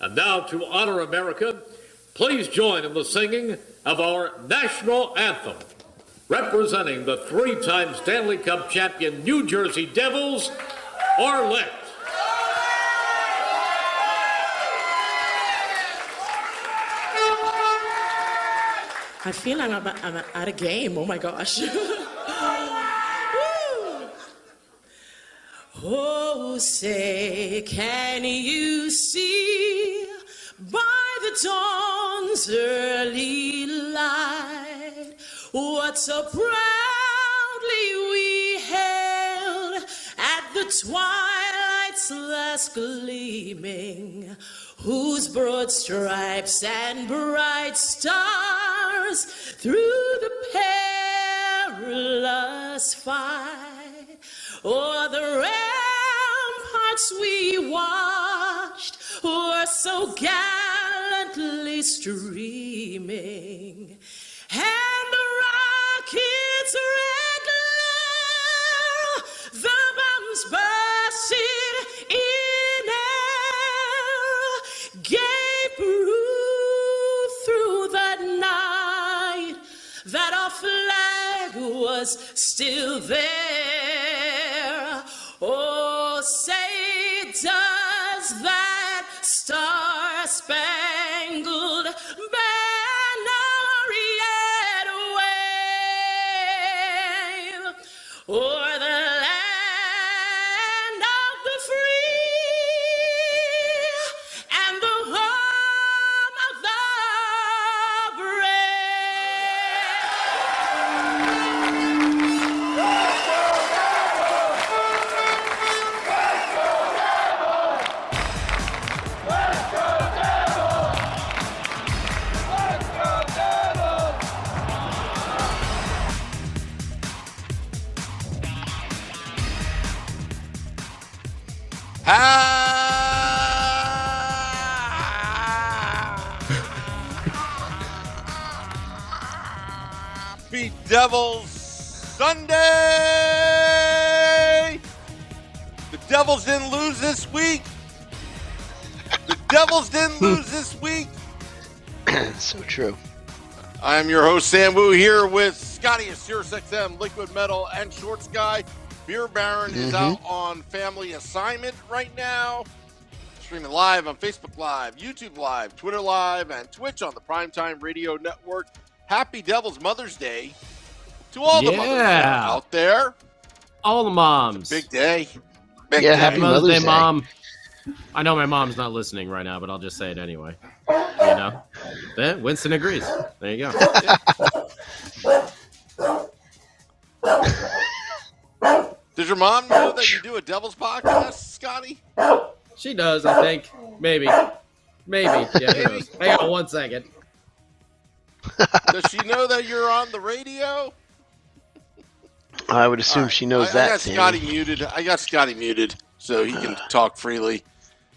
And now, to honor America, please join in the singing of our national anthem. Representing the three-time Stanley Cup champion New Jersey Devils, Arlette. I feel like I'm at a game. Oh my gosh. Oh, say, can you see by the dawn's early light what so proudly we held at the twilight's last gleaming, whose broad stripes and bright stars through the perilous fight o'er the ramparts we watched were so gallantly streaming, and the rocket's red glare, the bombs bursting in air, gave proof through the night that our flag was still there. Oh, say, does that star-spangled banner yet wave o'er the land of the free and the home of the Happy Devils Sunday! The Devils didn't lose this week. The Devils didn't lose this week. So true. I am your host, Sam Wu, here with Scotty of SiriusXM, Liquid Metal, and Short Sky. Beer Baron is out on family assignment right now. Streaming live on Facebook Live, YouTube Live, Twitter Live, and Twitch on the Primetime Radio Network. Happy Devil's Mother's Day to all the mothers out there. All the moms. Big day. Happy Mother's Day, Mom. I know my mom's not listening right now, but I'll just say it anyway. You know? Winston agrees. There you go. Does your mom know that you do a Devil's podcast, Scotty? She does, I think. Maybe. Yeah, who knows? Hang on 1 second. Does she know that you're on the radio? I would assume she knows that. I got Scotty muted so he can talk freely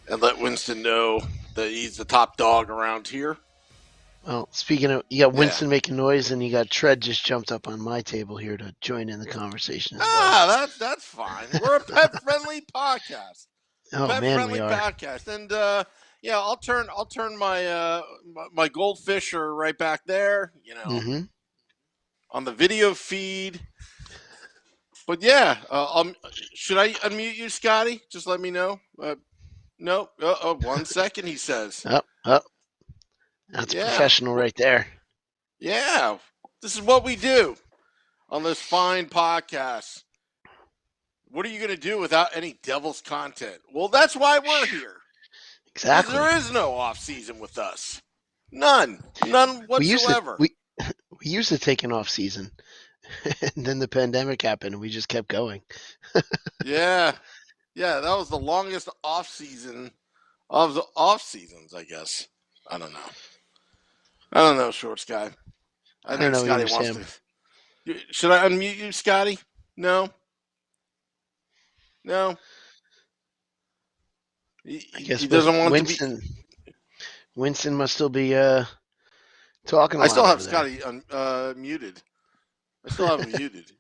and let Winston know that he's the top dog around here. Well, speaking of, you got Winston making noise, and you got Tread just jumped up on my table here to join in the conversation as well. That's fine. We're a pet-friendly podcast. Oh man, we are. Podcast, and I'll turn my my goldfisher right back there. You know, on the video feed. But should I unmute you, Scotty? Just let me know. No. 1 second, he says. That's professional right there. Yeah, this is what we do on this fine podcast. What are you going to do without any Devils content? Well, that's why we're here. Exactly. There is no off season with us. None whatsoever. We used to take an off season, and then the pandemic happened, and we just kept going. Yeah, that was the longest off season of the off seasons, I guess. I don't know, Short Sky. I think Scotty wants to. Should I unmute you, Scotty? No. I guess he doesn't want Winston. to be. Winston must still be talking. I still have Scotty muted. I still have him muted. Do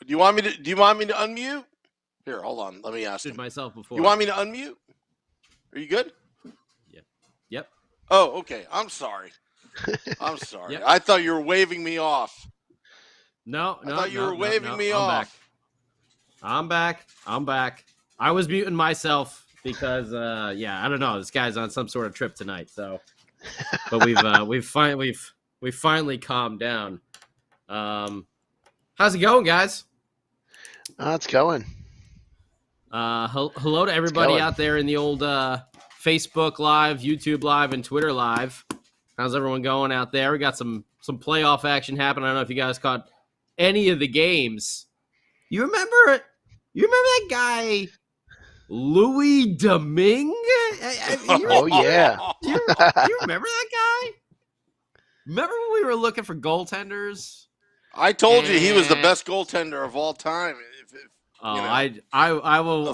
you want me to unmute? Here, hold on. Let me ask him. Myself before. You want me to unmute? Are you good? Yeah. Yep. Oh, okay. I'm sorry. I'm sorry. Yep. I thought you were waving me off. No. I thought you were waving me I'm off. back. I'm back. I was muting myself because, I don't know. This guy's on some sort of trip tonight. So, but we've finally calmed down. How's it going, guys? It's going. Hello to everybody out there in the old Facebook Live, YouTube Live, and Twitter Live. How's everyone going out there? We got some playoff action happening. I don't know if you guys caught any of the games. You remember that guy, Louis Domingue? Oh, yeah. Do you remember that guy? Remember when we were looking for goaltenders? I told you he was the best goaltender of all time. I will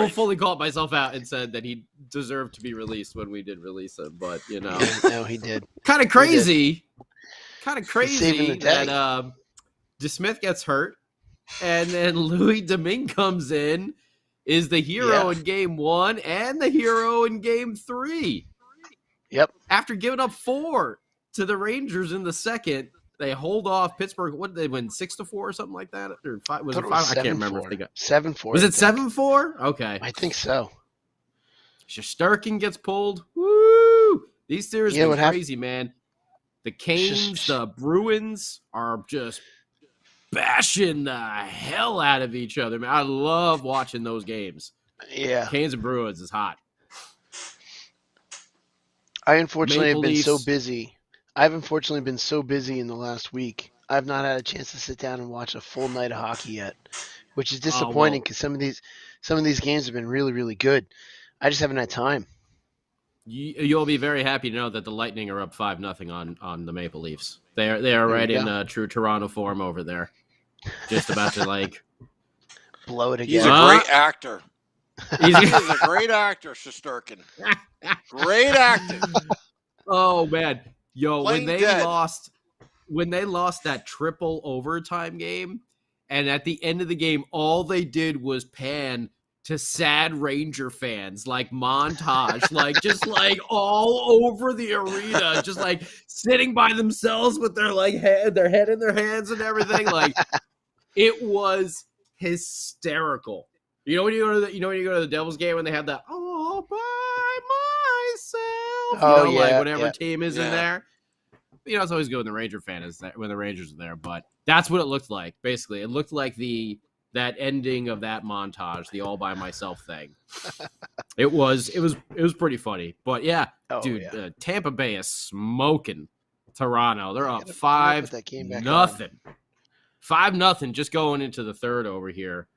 fully call myself out and said that he deserved to be released when we did release him, but no, he did. Kind of crazy that DeSmith gets hurt, and then Louis Domingue comes in, is the hero in game 1 and the hero in game 3. Yep. After giving up 4 to the Rangers in the second, they hold off Pittsburgh. What did they win, 6-4 or something like that? Or 5? Was it 5? I can't remember if they got 7-4. Was it 7-4? Okay, I think so. Shesterkin gets pulled. Woo! These series are crazy, man. The Canes, the Bruins are just bashing the hell out of each other, man. I love watching those games. Yeah. Canes and Bruins is hot. I've unfortunately been so busy in the last week. I've not had a chance to sit down and watch a full night of hockey yet, which is disappointing because some of these games have been really, really good. I just haven't had time. You'll be very happy to know that the Lightning are up 5-0 on the Maple Leafs. They are right in true Toronto form over there. Just about to blow it again. He's a great actor. He's a great actor, Shesterkin. Great acting. Oh man, when they lost that triple overtime game, and at the end of the game, all they did was pan to sad Ranger fans, montage, just all over the arena, just sitting by themselves with their their head in their hands and everything. It was hysterical. When you go to the Devils game and they have that all by myself, whatever team is in there. It's always good when the Ranger fan is there, when the Rangers are there, but that's what it looked like. Basically, it looked like that ending of that montage, the all by myself thing. It was pretty funny, but Tampa Bay is smoking Toronto. They're up 5-0. 5-0 just going into the third over here.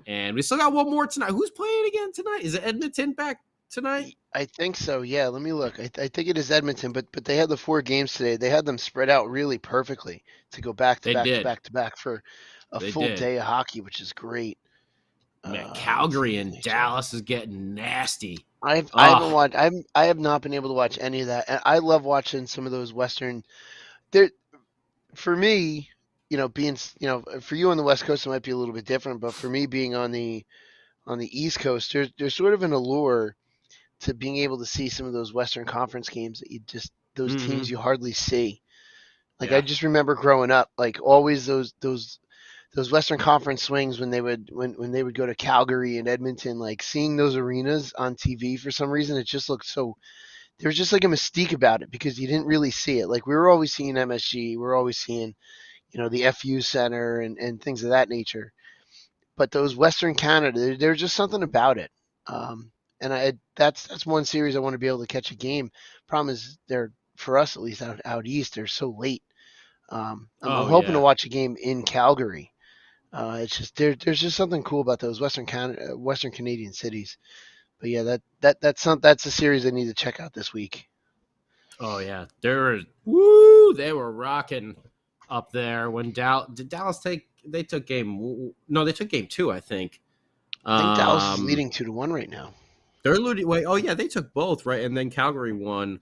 And we still got one more tonight. Who's playing again tonight? Is it Edmonton back tonight? I think so. Yeah, let me look. I think it is Edmonton, but they had the 4 games today. They had them spread out really perfectly to go back to back for a full day of hockey, which is great. Man, Calgary and Dallas is getting nasty. I haven't watched. I have not been able to watch any of that. And I love watching some of those Western. For me, being for you on the West Coast, it might be a little bit different. But for me, being on the East Coast, there's sort of an allure to being able to see some of those Western Conference games that those teams you hardly see. I just remember growing up, always those Western Conference swings when they would go to Calgary and Edmonton, seeing those arenas on TV for some reason, it just looked so. There was just a mystique about it because you didn't really see it. We were always seeing MSG, we were always seeing, the FU Center and things of that nature. But those Western Canada, there's just something about it. And that's one series I want to be able to catch a game. Problem is, they're, for us at least out east, they're so late. I'm hoping to watch a game in Calgary. It's just there's just something cool about those Western Canadian cities. But yeah, that's a series I need to check out this week. Oh yeah, they were rocking up there when did Dallas take? They took game 2, I think. I think Dallas is leading 2-1 right now. They're losing. Wait, oh yeah, they took both, right? And then Calgary won.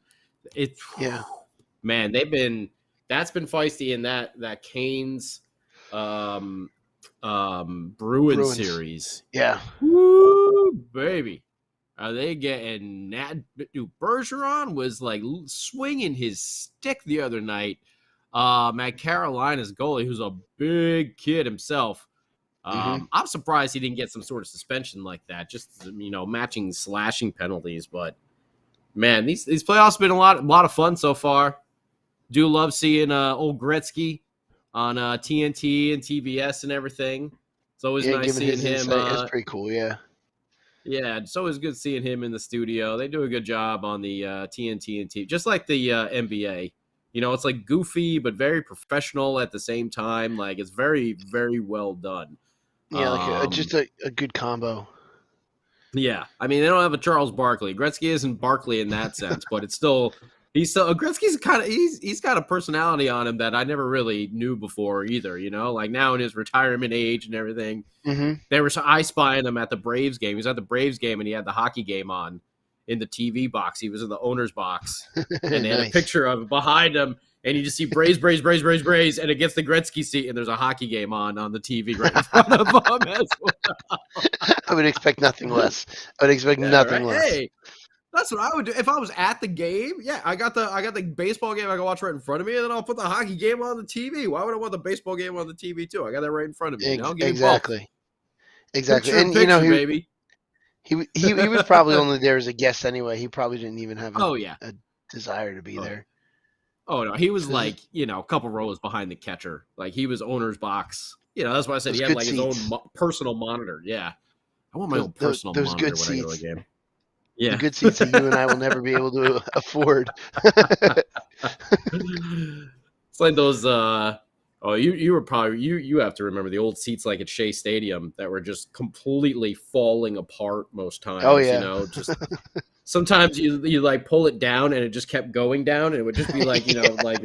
Man, that's been feisty in that Canes Bruins series. Yeah. Woo, baby. Are they getting Bergeron was like swinging his stick the other night. At Carolina's goalie, who's a big kid himself. I'm surprised he didn't get some sort of suspension like that, just matching slashing penalties. But man, these playoffs have been a lot of fun so far. Do love seeing old Gretzky on TNT and TBS and everything. It's always nice seeing him. It's pretty cool, yeah. Yeah, it's always good seeing him in the studio. They do a good job on the TNT and TV, just like the NBA. It's like goofy but very professional at the same time. Like it's very, very well done. Yeah, like just a good combo. Yeah, I mean they don't have a Charles Barkley. Gretzky isn't Barkley in that sense, but it's still Gretzky's kind of he's got a personality on him that I never really knew before either. Like now in his retirement age and everything. They were I spying him at the Braves game. He was at the Braves game and he had the hockey game on in the TV box. He was in the owner's box, and they had a picture of him behind him. And you just see Braves, and it gets the Gretzky seat, and there's a hockey game on the TV right in front of him as well. I would expect nothing less. Nothing less. Hey, that's what I would do if I was at the game. Yeah, I got the baseball game I can watch right in front of me, and then I'll put the hockey game on the TV. Why would I want the baseball game on the TV too? I got that right in front of me. Exactly. And picture, baby. He was probably only there as a guest anyway. He probably didn't even have a desire to be there. Oh, no. He was like, a couple rows behind the catcher. Like, he was owner's box. That's why I said he had, like, his own personal monitor. Yeah. I want my own personal monitor when I go to a game. Yeah. The good seats that you and I will never be able to afford. It's like those, you were probably, you have to remember the old seats like at Shea Stadium that were just completely falling apart most times. Oh, yeah. Just... Sometimes you like pull it down and it just kept going down and it would just be like, like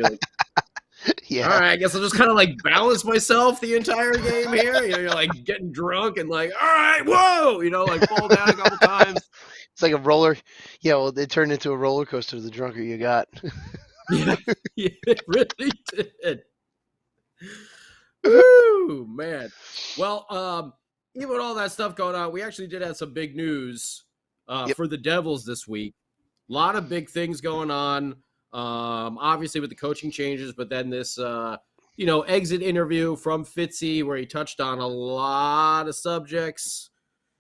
yeah. All right, I guess I'll just kind of like balance myself the entire game here. You're like getting drunk and like, all right, whoa, like fall down a couple times. It's like a roller. Yeah, well, it turned into a roller coaster the drunker you got. Yeah, it really did. Woo, man. Well, even with all that stuff going on, we actually did have some big news. For the Devils this week. A lot of big things going on, obviously with the coaching changes, but then this, exit interview from Fitzy where he touched on a lot of subjects,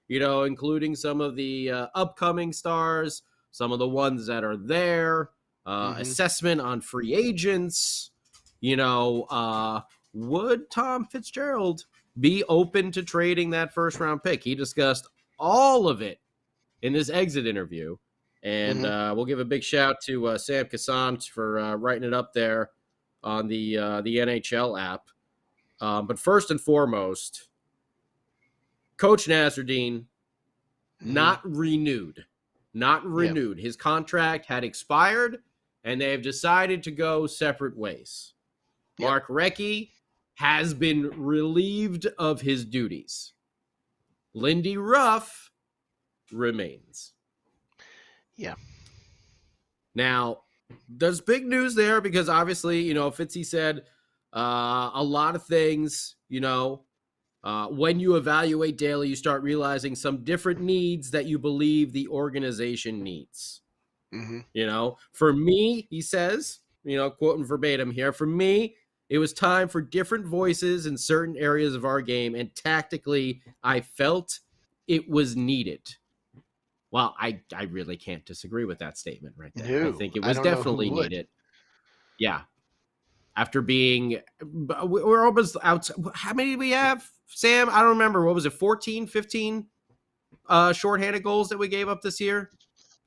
including some of the upcoming stars, some of the ones that are there, assessment on free agents, would Tom Fitzgerald be open to trading that first-round pick? He discussed all of it in this exit interview. And we'll give a big shout to Sam Cassant for writing it up there on the NHL app. But first and foremost, Coach Nasruddin, not renewed. Yep. His contract had expired, and they have decided to go separate ways. Yep. Mark Recchi has been relieved of his duties. Lindy Ruff remains. Yeah. Now, there's big news there because obviously, Fitzy said a lot of things, when you evaluate daily, you start realizing some different needs that you believe the organization needs. For me, he says, quoting verbatim here, for me, it was time for different voices in certain areas of our game, and tactically, I felt it was needed. Well, I really can't disagree with that statement right there. No, I think it was definitely needed. Yeah. After being, we're almost out. How many did we have, Sam? I don't remember. What was it, 14, 15 shorthanded goals that we gave up this year?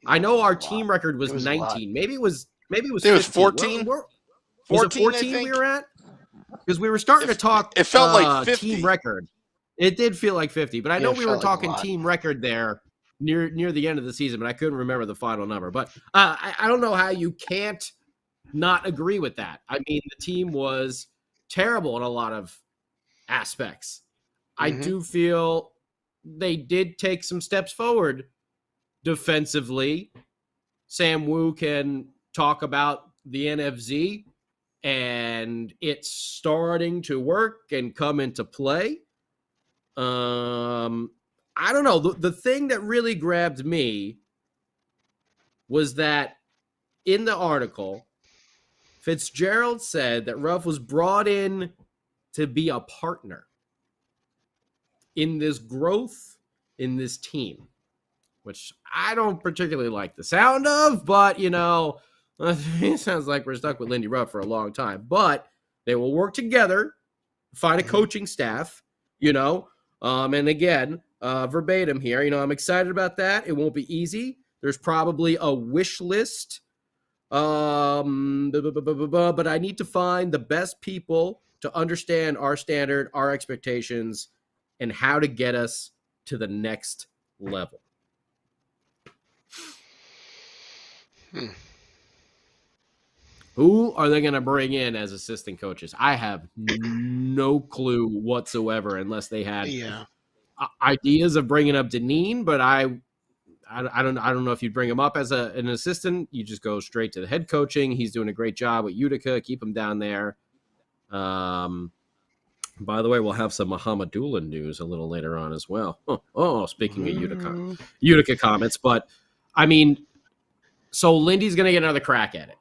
I know our team record was 19. Maybe it was 15. It was 14. Was it 14 we were at? Because we were starting to talk. It felt like 50. Team record. It did feel like 50, but I know we were talking team record there near the end of the season, but I couldn't remember the final number. But I don't know how you can't not agree with that. I mean, the team was terrible in a lot of aspects. I do feel they did take some steps forward defensively. Sam Wu can talk about the NFZ, and it's starting to work and come into play. I don't know. The thing that really grabbed me was that in the article, Fitzgerald said that Ruff was brought in to be a partner in this growth in this team, which I don't particularly like the sound of, but, it sounds like we're stuck with Lindy Ruff for a long time. But they will work together, find a coaching staff, and again, verbatim here, I'm excited about that. It won't be easy. There's probably a wish list, but I need to find the best people to understand our standard, our expectations, and how to get us to the next level. Who are they going to bring in as assistant coaches? I have no clue whatsoever, unless they had ideas of bringing up Deneen. But I don't know if you'd bring him up as an assistant. You just go straight to the head coaching. He's doing a great job with Utica. Keep him down there. By the way, we'll have some Muhammadullah news a little later on as well. Speaking of Utica comments, but I mean, so Lindy's going to get another crack at it.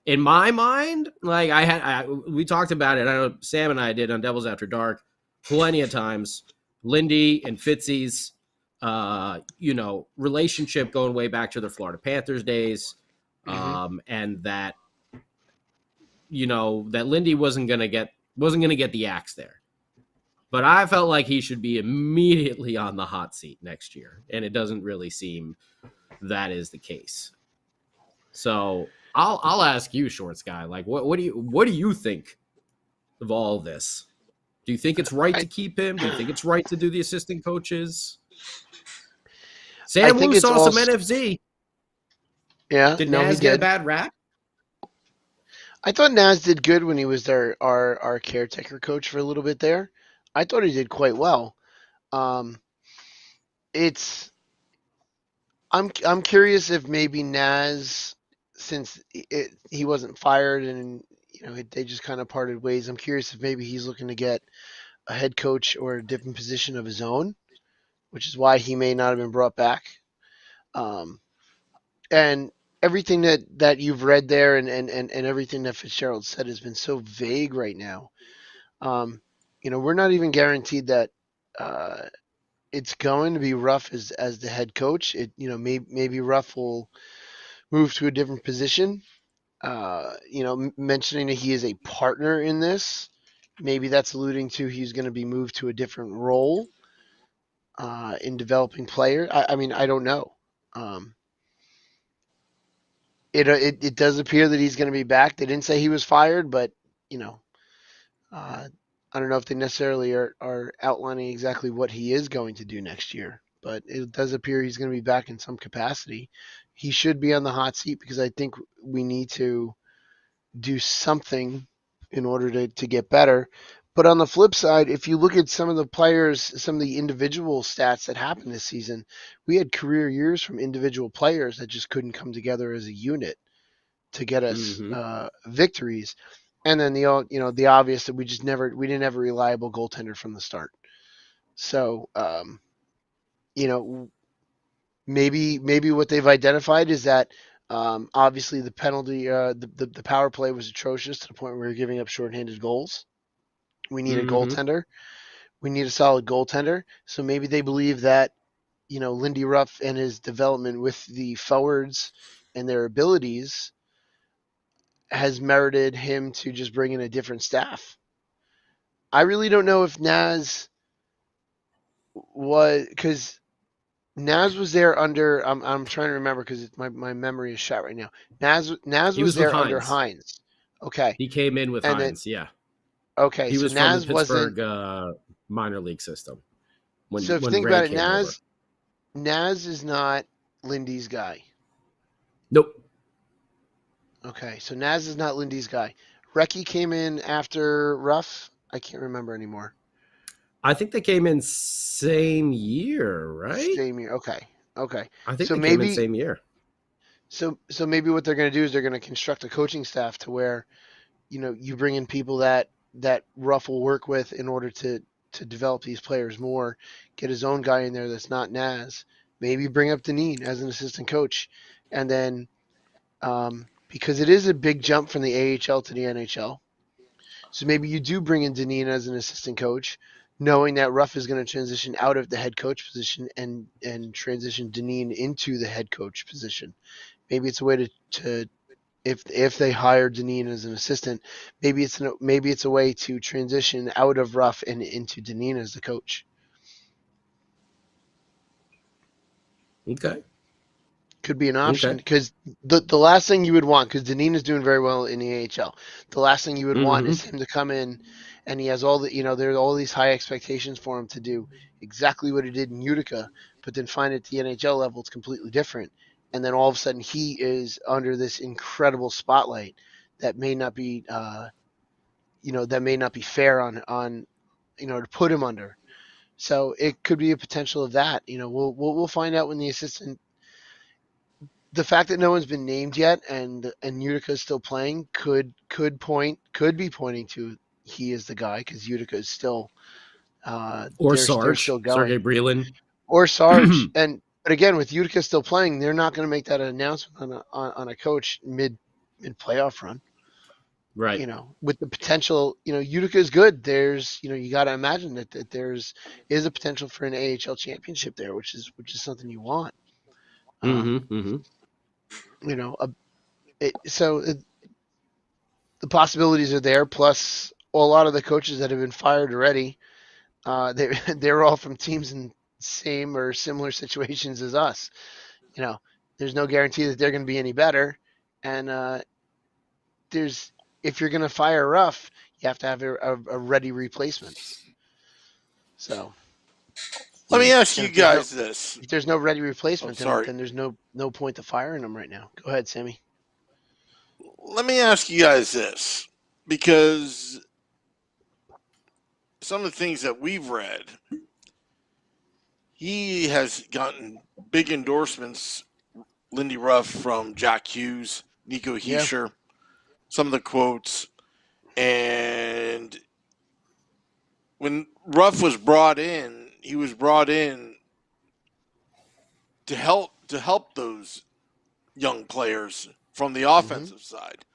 In my mind, like we talked about it. I know Sam and I did on Devils After Dark plenty of times. Lindy and Fitzy's, relationship going way back to the Florida Panthers days, and that, that Lindy wasn't gonna get the axe there. But I felt like he should be immediately on the hot seat next year, and it doesn't really seem that is the case. So I'll ask you, Shorts Guy, like what do you think of all of this? Do you think it's right to keep him? Do you think it's right to do the assistant coaches? Sam Wu saw some NFZ. Yeah. Did Naz get a bad rap? I thought Naz did good when he was our caretaker coach for a little bit there. I thought he did quite well. I'm curious if maybe Naz, since he wasn't fired and they just kind of parted ways, I'm curious if maybe he's looking to get a head coach or a different position of his own, which is why he may not have been brought back. And everything that you've read there and everything that Fitzgerald said has been so vague right now. We're not even guaranteed that it's going to be Ruff as the head coach. Maybe Ruff will move to a different position. Mentioning that he is a partner in this, maybe that's alluding to he's going to be moved to a different role in developing players. I mean, I don't know. It does appear that he's going to be back. They didn't say he was fired, but I don't know if they necessarily are outlining exactly what he is going to do next year. But it does appear he's going to be back in some capacity. He should be on the hot seat because I think we need to do something in order to get better. But on the flip side, if you look at some of the players, some of the individual stats that happened this season, we had career years from individual players that just couldn't come together as a unit to get us victories. And then the obvious that we didn't have a reliable goaltender from the start. So, maybe what they've identified is that obviously the penalty, the power play was atrocious to the point where we were giving up shorthanded goals. We need a goaltender. We need a solid goaltender. So maybe they believe that, Lindy Ruff and his development with the forwards and their abilities has merited him to just bring in a different staff. I really don't know if Naz was, because Naz was there under. I'm trying to remember because my memory is shot right now. Naz was there under Hines. Okay. He came in with Hines. Yeah. Okay. He so was Naz from the Pittsburgh minor league system. So if you think about it, Naz is not Lindy's guy. Nope. Okay. So Naz is not Lindy's guy. Recchi came in after Ruff. I can't remember anymore. I think they came in same year, right? Same year. Okay. I think they came in same year. So maybe what they're going to do is they're going to construct a coaching staff to where, you bring in people that Ruff will work with in order to to develop these players more, get his own guy in there that's not Naz, maybe bring up Deneen as an assistant coach, and then because it is a big jump from the AHL to the NHL, so maybe you do bring in Deneen as an assistant coach, knowing that Ruff is going to transition out of the head coach position and transition Deneen into the head coach position. Maybe it's a way to if they hire Deneen as an assistant, maybe it's a way to transition out of Ruff and into Deneen as the coach. Okay. Could be an option because the last thing you would want, because Deneen is doing very well in the AHL, the last thing you would want is him to come in and he has all the, there are all these high expectations for him to do exactly what he did in Utica, but then find at the NHL level it's completely different. And then all of a sudden he is under this incredible spotlight that may not be, that may not be fair on to put him under. So it could be a potential of that. We'll find out when the assistant. The fact that no one's been named yet and Utica is still playing could be pointing to he is the guy because Utica is still or Sarge, they're still going. Sergei Brelin or Sarge. But again, with Utica still playing, they're not going to make that announcement on a coach mid playoff run. Right. With the potential, Utica is good. There's, you got to imagine that there's is a potential for an AHL championship there, which is something you want. So the possibilities are there. Plus, a lot of the coaches that have been fired already, they're all from teams in same or similar situations as us. There's no guarantee that they're going to be any better, and if you're going to fire Ruff, you have to have a ready replacement. So. Let me ask you guys this. If there's no ready replacement, then there's no point to firing him right now. Go ahead, Sammy. Let me ask you guys this, because some of the things that we've read, he has gotten big endorsements, Lindy Ruff, from Jack Hughes, Nico Hischier, some of the quotes. And when Ruff was brought in, he was brought in to help those young players from the offensive side.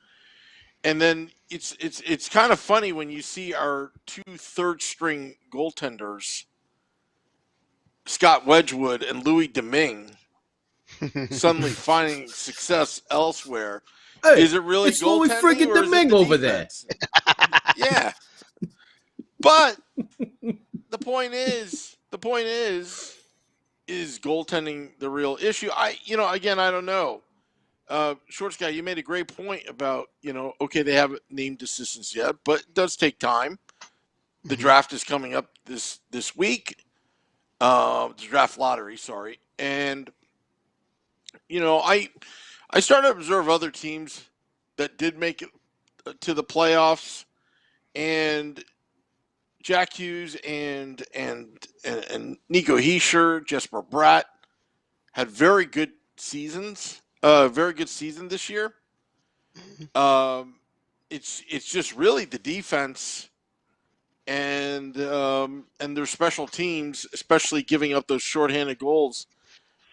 And then it's kind of funny when you see our two third-string goaltenders, Scott Wedgwood and Louis Domingue, suddenly finding success elsewhere. Hey, is it really it's Louis goaltending friggin' or is it Domingue the over defense? Yeah. But the point is goaltending the real issue? I don't know. Shorts guy, you made a great point about, okay, they haven't named assistants yet, but it does take time. The draft is coming up this week. The draft lottery, sorry. And, I started to observe other teams that did make it to the playoffs, and Jack Hughes and Nico Hischier, Jesper Bratt had very good seasons. Very good season this year. It's just really the defense and their special teams, especially giving up those shorthanded goals,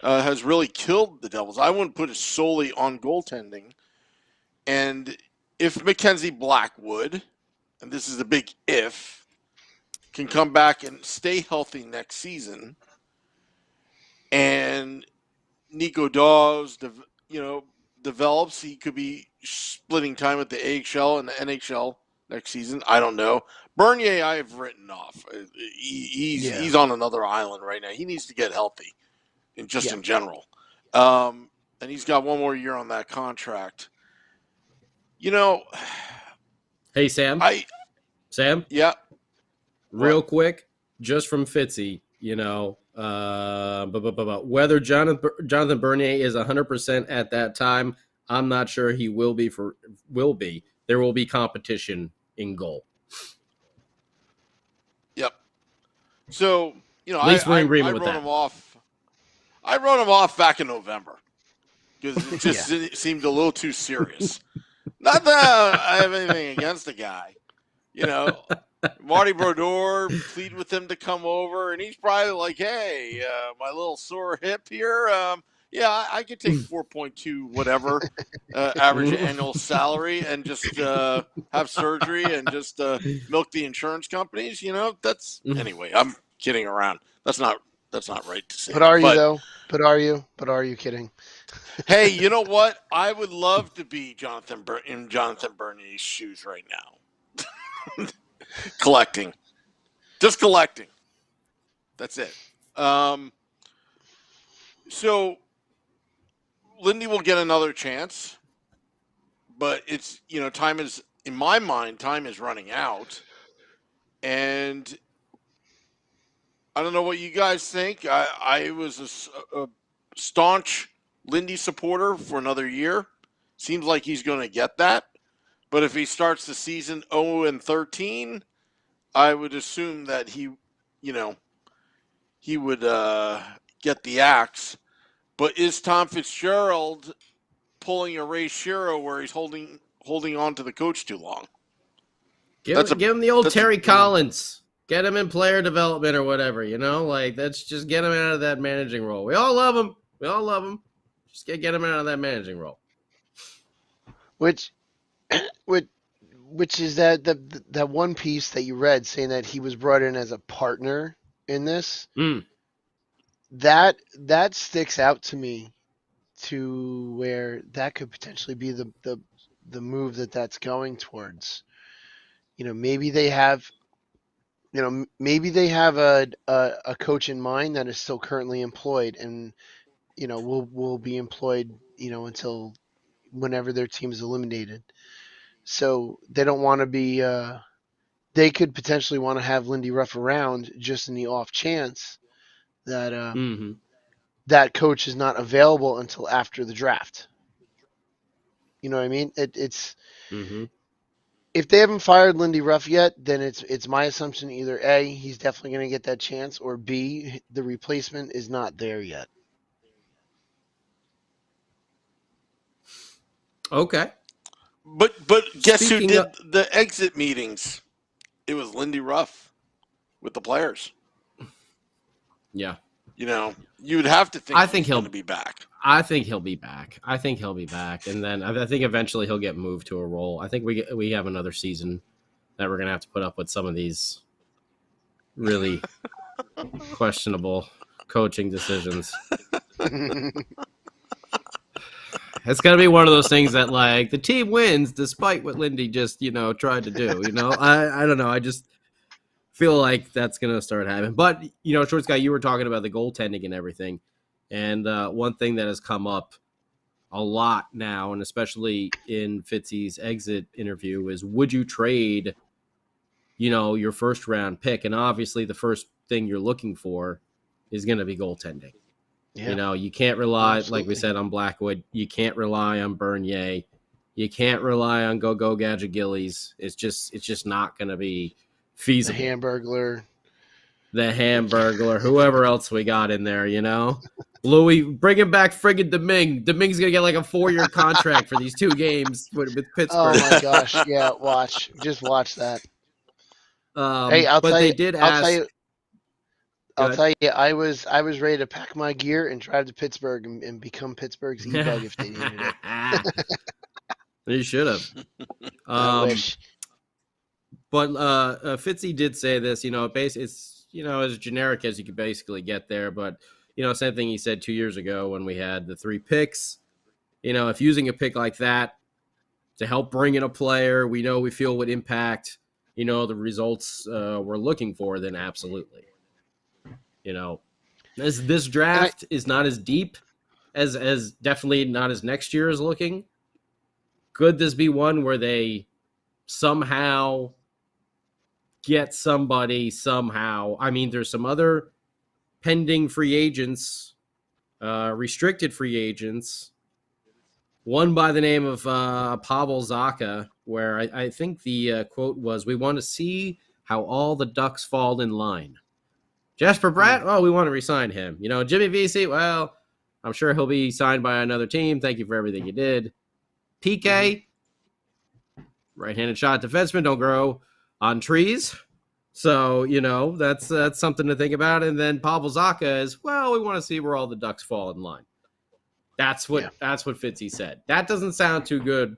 has really killed the Devils. I wouldn't put it solely on goaltending. And if Mackenzie Blackwood, and this is a big if, can come back and stay healthy next season, and Nico Dawes, develops, he could be splitting time with the AHL and the NHL next season. I don't know. Bernier, I have written off. He's on another island right now. He needs to get healthy, in general. And he's got one more year on that contract. Hey, Sam. Sam? Yeah. Real quick, just from Fitzy, whether Jonathan Bernier is 100% at that time, I'm not sure he will be. There will be competition in goal. Yep. So, at least we're in agreement with that. I wrote him off back in November because it just seemed a little too serious. Not that I have anything against the guy, Marty Brodeur plead with him to come over, and he's probably like, "Hey, my little sore hip here. Yeah, I could take 4.2 whatever average annual salary and just have surgery and just milk the insurance companies. That's anyway. I'm kidding around. That's not right to say. But are you though? But are you kidding? Hey, you know what? I would love to be in Jonathan Bernier's shoes right now. Collecting. Just collecting. That's it. So Lindy will get another chance, but it's, time is, in my mind, time is running out. And I don't know what you guys think. I was a staunch Lindy supporter for another year. Seems like he's going to get that. But if he starts the season 0-13, I would assume that he would get the axe. But is Tom Fitzgerald pulling a Ray Shero where he's holding on to the coach too long? Give him the old Terry Collins. Get him in player development or whatever, That's just get him out of that managing role. We all love him. Just get him out of that managing role. Which is that one piece that you read saying that he was brought in as a partner in this. That sticks out to me, to where that could potentially be the move that's going towards. Maybe they have a coach in mind that is still currently employed and will be employed until whenever their team is eliminated. So they don't want to be they could potentially want to have Lindy Ruff around just in the off chance that that coach is not available until after the draft. You know what I mean? It's if they haven't fired Lindy Ruff yet, then it's my assumption either A, he's definitely going to get that chance, or B, the replacement is not there yet. Okay. But guess who did the exit meetings? It was Lindy Ruff with the players. Yeah. You would have to think he's going to be back. I think he'll be back. And then I think eventually he'll get moved to a role. I think we have another season that we're going to have to put up with some of these really questionable coaching decisions. It's going to be one of those things that, like, the team wins despite what Lindy just, tried to do. I don't know. I just feel like that's going to start happening. But, Shorts Guy, you were talking about the goaltending and everything. And one thing that has come up a lot now, and especially in Fitzy's exit interview, is would you trade, your first round pick? And obviously the first thing you're looking for is going to be goaltending. Yeah. You can't rely, like we said, on Blackwood. You can't rely on Bernier. You can't rely on Go Gadget Gillies. It's just not going to be feasible. The Hamburglar, whoever else we got in there, Louis, bringing back friggin' Domingue. Domingue's going to get like a 4-year contract for these 2 games with Pittsburgh. Oh, my gosh. Yeah, just watch that. Hey, I'll tell you, I was ready to pack my gear and drive to Pittsburgh and become Pittsburgh's e-bug if they needed it. You should have. I wish. But Fitzy did say this, it's as generic as you could basically get there. But, same thing he said 2 years ago when we had the 3 picks. If using a pick like that to help bring in a player we feel would impact, the results we're looking for, then absolutely. This draft is not as deep as definitely not as next year is looking. Could this be one where they somehow get somebody somehow? I mean, there's some other pending free agents, restricted free agents. One by the name of Pavel Zacha, where I think the quote was, "We want to see how all the ducks fall in line." Jesper Bratt, we want to re-sign him. Jimmy Vesey, well, I'm sure he'll be signed by another team. Thank you for everything you did. PK, right-handed shot defenseman, don't grow on trees. So, that's something to think about. And then Pavel Zacha is, well, we want to see where all the ducks fall in line. That's what Fitzy said. That doesn't sound too good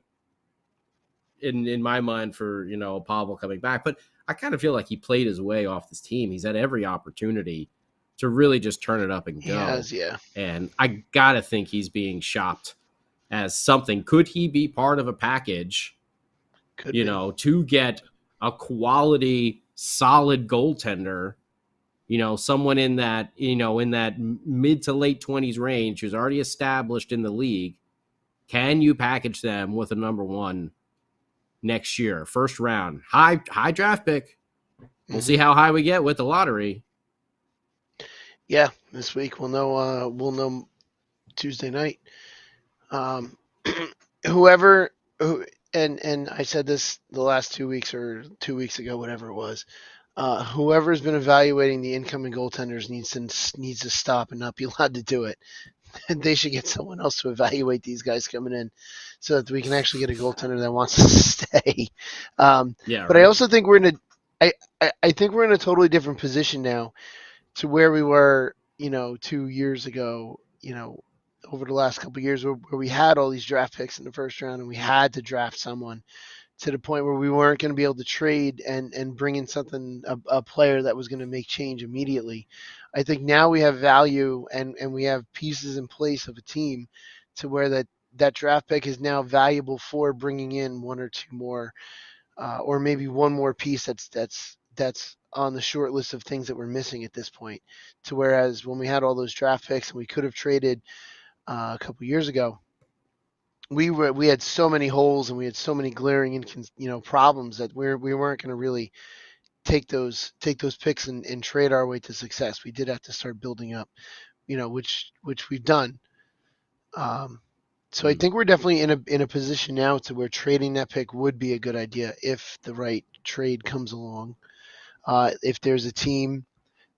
in my mind for, Pavel coming back. But I kind of feel like he played his way off this team. He's had every opportunity to really just turn it up and go. He has, yeah. And I got to think he's being shopped as something. Could he be part of a package, to get a quality, solid goaltender, someone in that, in that mid to late 20s range who's already established in the league? Can you package them with a number one next year, first round, high draft pick? We'll see how high we get with the lottery. Yeah, this week we'll know Tuesday night. Whoever and I said this the last 2 weeks or 2 weeks ago, whatever it was. Whoever's been evaluating the incoming goaltenders needs to stop and not be allowed to do it. They should get someone else to evaluate these guys coming in, so that we can actually get a goaltender that wants to stay. But I also think we're in I think we're in a totally different position now to where we were, 2 years ago. Over the last couple of years, where we had all these draft picks in the first round, and we had to draft someone, to the point where we weren't going to be able to trade and bring in a player that was going to make change immediately. I think now we have value and we have pieces in place of a team to where that draft pick is now valuable for bringing in one or two more, or maybe one more piece that's on the short list of things that we're missing at this point. To whereas when we had all those draft picks and we could have traded a couple years ago, we had so many holes and we had so many glaring problems that we weren't going to really take those picks and trade our way to success. We did have to start building up, which we've done. So I think we're definitely in a position now to where trading that pick would be a good idea if the right trade comes along. If there's a team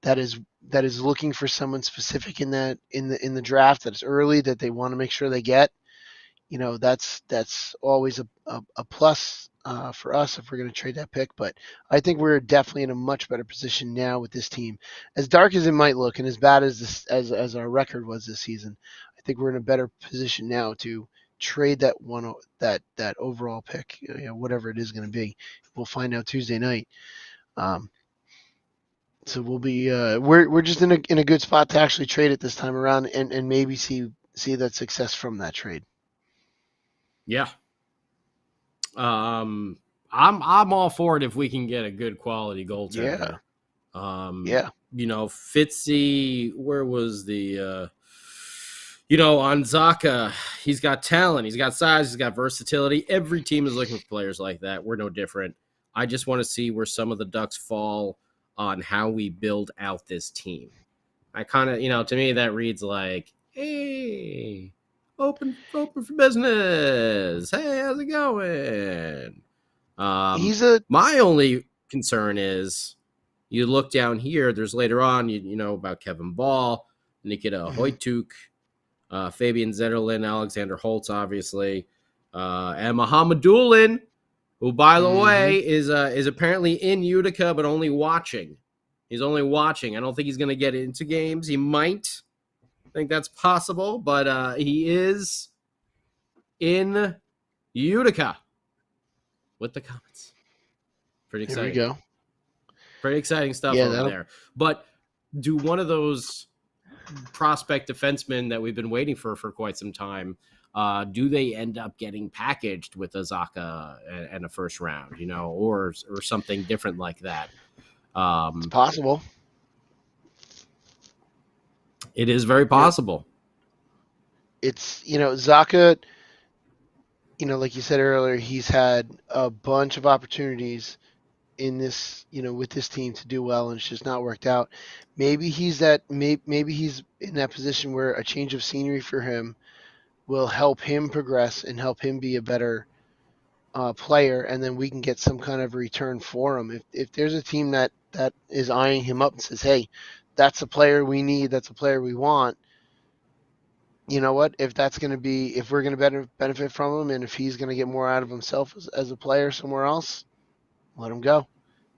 that is looking for someone specific in the draft that's early, that they want to make sure they get, that's always a plus for us if we're going to trade that pick. But I think we're definitely in a much better position now with this team. As dark as it might look and as bad as as our record was this season, I think we're in a better position now to trade that overall pick, whatever it is going to be. We'll find out Tuesday night. So we'll be we're just in a good spot to actually trade it this time around and maybe see that success from that trade. Yeah. I'm all for it if we can get a good quality goaltender. Yeah. Fitzy, where was the on Zacha, he's got talent, he's got size, he's got versatility. Every team is looking for players like that. We're no different. I just want to see where some of the Ducks fall on how we build out this team. I kind of, to me, that reads like, hey, open for business. Hey, how's it going? My only concern is you look down here, there's later on, about Kevin Ball, Nikita Hoytuk, Fabian Zetterlund, Alexander Holtz, obviously, and Muhammad Doolin, who, by the way, is apparently in Utica, but only watching. He's only watching. I don't think he's going to get into games. He might. I think that's possible, but he is in Utica with the Comets. Pretty exciting. Here we go. Pretty exciting stuff over there. But do one of those prospect defensemen that we've been waiting for quite some time, do they end up getting packaged with a Zacha and a first round, or something different like that? It's possible. It is very possible. It's, Zacha, like you said earlier, he's had a bunch of opportunities in this, with this team to do well, and it's just not worked out. Maybe he's maybe he's in that position where a change of scenery for him will help him progress and help him be a better player, and then we can get some kind of return for him. If there's a team that is eyeing him up and says, hey, that's a player we need, that's a player we want, you know what? If we're going to benefit from him, and if he's going to get more out of himself as a player somewhere else, let him go.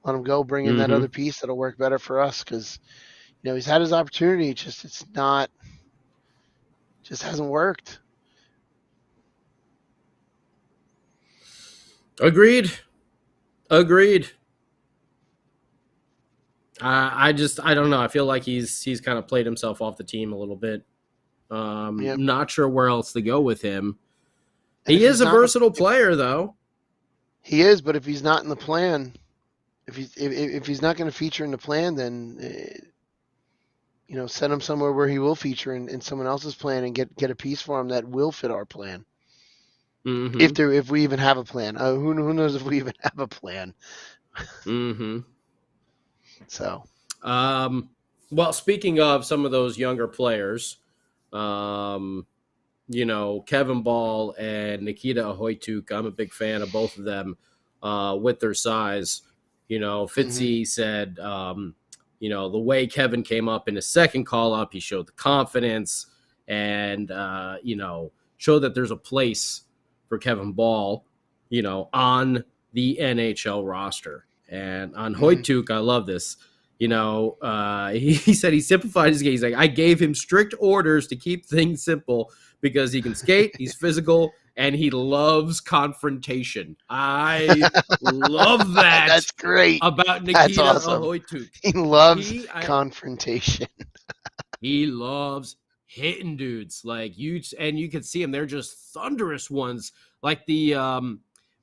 Let him go. Bring in that other piece that'll work better for us because he's had his opportunity. Just hasn't worked. Agreed. I don't know. I feel like he's kind of played himself off the team a little bit. Not sure where else to go with him. He is a versatile player, though. He is, but if he's not in the plan, if he's not going to feature in the plan, then send him somewhere where he will feature in someone else's plan and get a piece for him that will fit our plan. Mm-hmm. If we even have a plan, who knows if we even have a plan? Mm-hmm. So, well, speaking of some of those younger players, Kevin Ball and Nikita Hoytuk, I'm a big fan of both of them with their size. Fitzy said, the way Kevin came up in his second call-up, he showed the confidence and, showed that there's a place for Kevin Ball, on the NHL roster. And on Hoytuk, I love this. He said he simplified his game. He's like, I gave him strict orders to keep things simple because he can skate, he's physical, and he loves confrontation. I love that. That's great. About Nikita That's awesome. Hoytuk. He loves confrontation. He loves hitting dudes. Like you can see them. They're just thunderous ones. Like the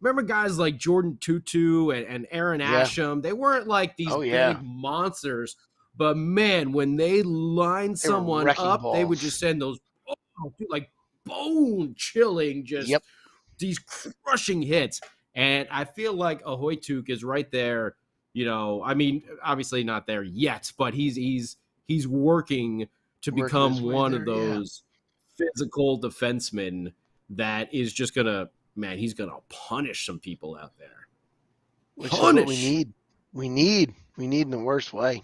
remember guys like Jordan Tutu and Aaron Asham? They weren't like these big monsters, but man, when they lined someone up, they would just send those like bone chilling, just these crushing hits. And I feel like a Hoytuk is right there. I mean, obviously not there yet, but he's working to become one of those physical defensemen that is just gonna. Man, he's going to punish some people out there. Which is what we need. We need in the worst way.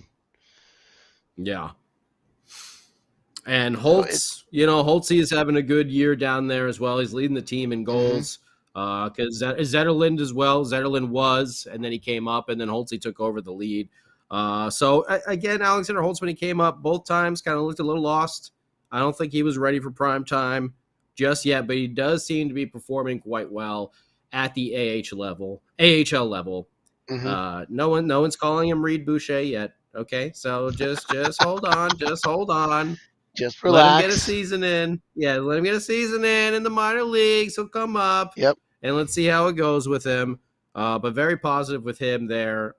Yeah. And Holtz, Holtzy is having a good year down there as well. He's leading the team in goals. Because Zetterlund as well. Zetterlund was, and then he came up, and then Holtzy took over the lead. So, again, Alexander Holtz, when he came up both times, kind of looked a little lost. I don't think he was ready for prime time just yet, but he does seem to be performing quite well at the AHL level. No one's calling him Reed Boucher yet. Okay, so just hold on, just relax. Let him get a season in. Yeah, let him get a season in the minor leagues. He'll come up. Yep. And let's see how it goes with him. But very positive with him there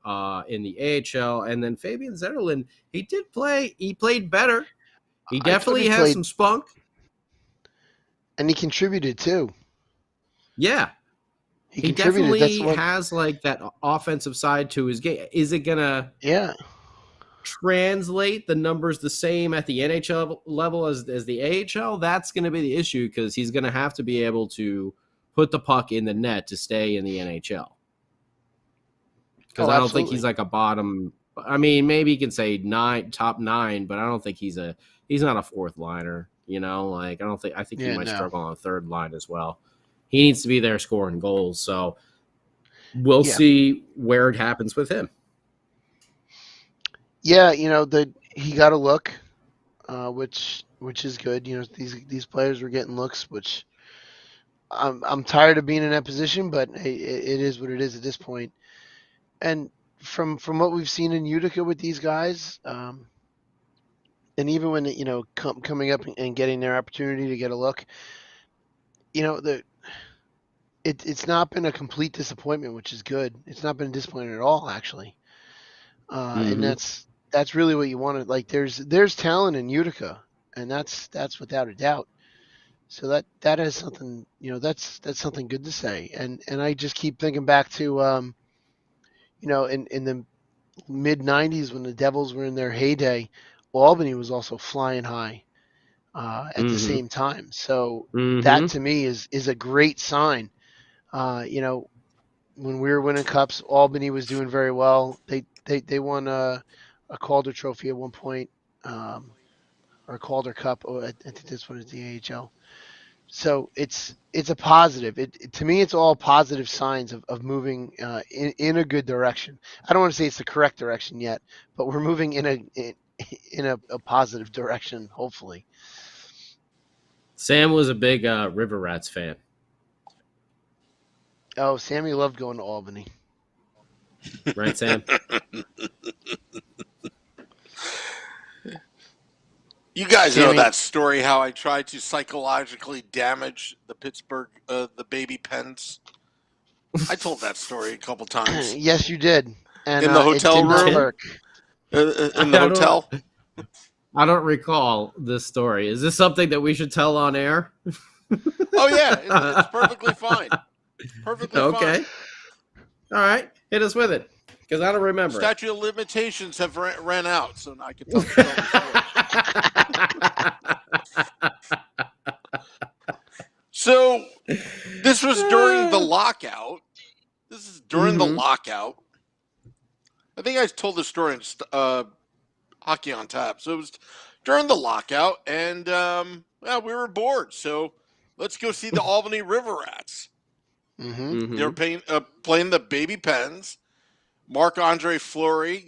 in the AHL. And then Fabian Zetterlund, he did play. He played better. He definitely has some spunk. And he contributed too. Yeah. He definitely has like that offensive side to his game. Is it going to translate the numbers the same at the NHL level as the AHL? That's going to be the issue because he's going to have to be able to put the puck in the net to stay in the NHL. Because I don't think he's like a bottom. I mean, maybe you can say top 9, but I don't think he's not a fourth liner. I think he might struggle on a third line as well. He needs to be there scoring goals. So we'll see where it happens with him. Yeah, he got a look, which is good. These players were getting looks, which I'm tired of being in that position, but it is what it is at this point. And from what we've seen in Utica with these guys, and even when coming up and getting their opportunity to get a look, it's not been a complete disappointment, which is good. It's not been a disappointment at all, actually. And that's really what you want. Like there's talent in Utica, and that's without a doubt. So that has something, that's something good to say. And I just keep thinking back to in the mid 90s when the Devils were in their heyday, Albany was also flying high at the same time. So that to me is a great sign. When we were winning cups, Albany was doing very well. They won a Calder Trophy at one point, or a Calder Cup. Oh, I think this one is the AHL. So it's a positive. To me, it's all positive signs of moving in a good direction. I don't want to say it's the correct direction yet, but we're moving in a positive direction, hopefully. Sam was a big River Rats fan. Oh, Sammy loved going to Albany. Right, Sam? You guys Sammy. know that story, how I tried to psychologically damage the Pittsburgh, the baby Pens. I told that story a couple times. Yes, you did. And in the hotel it did not room? work. In the hotel? I don't recall this story. Is this something that we should tell on air? Oh, yeah. It's perfectly fine. Perfectly fine. Okay. All right. Hit us with it, because I don't remember. Statute of limitations have ran out, so now I can tell the story. So, this was during the lockout. This is during the lockout. I think I told this story in Hockey on Tap. So, it was during the lockout, and we were bored. So, let's go see the Albany River Rats. They were playing the Baby Pens. Marc-Andre Fleury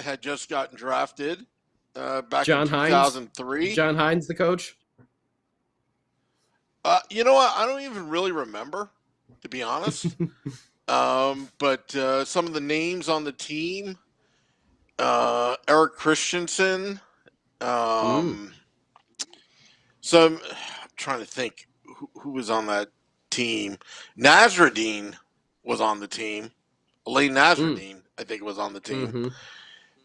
had just gotten drafted back in 2003. John Hines, the coach? You know what? I don't even really remember, to be honest. But some of the names on the team, Eric Christensen. I'm trying to think who was on that team. Nasruddin was on the team. Elaine Nasruddin, I think, was on the team.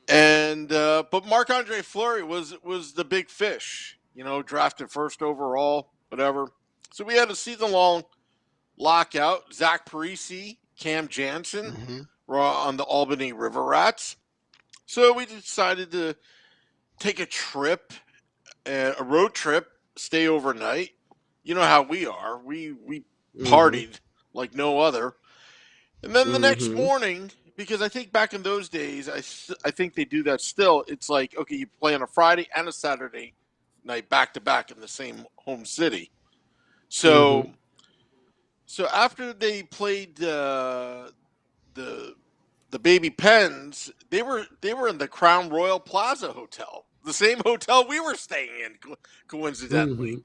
And but Marc-Andre Fleury was the big fish, drafted first overall, whatever. So we had a season-long lockout. Zach Parisi, Cam Jansen were on the Albany River Rats. So we decided to take a trip, a road trip, stay overnight. You know how we are. We partied like no other. And then the next morning, because I think back in those days, I think they do that still. It's like, okay, you play on a Friday and a Saturday night back-to-back in the same home city. So after they played the Baby Pens, they were in the Crown Royal Plaza Hotel, the same hotel we were staying in, coincidentally.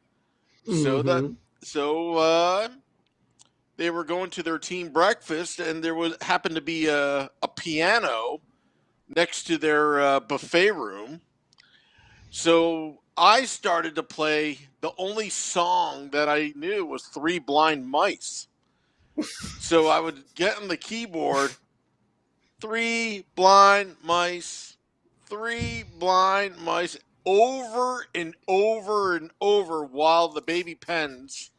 So they were going to their team breakfast, and there happened to be a piano next to their buffet room. So I started to play the only song that I knew was Three Blind Mice. So I would get on the keyboard, Three Blind Mice, Three Blind Mice, over and over and over while the Baby Pens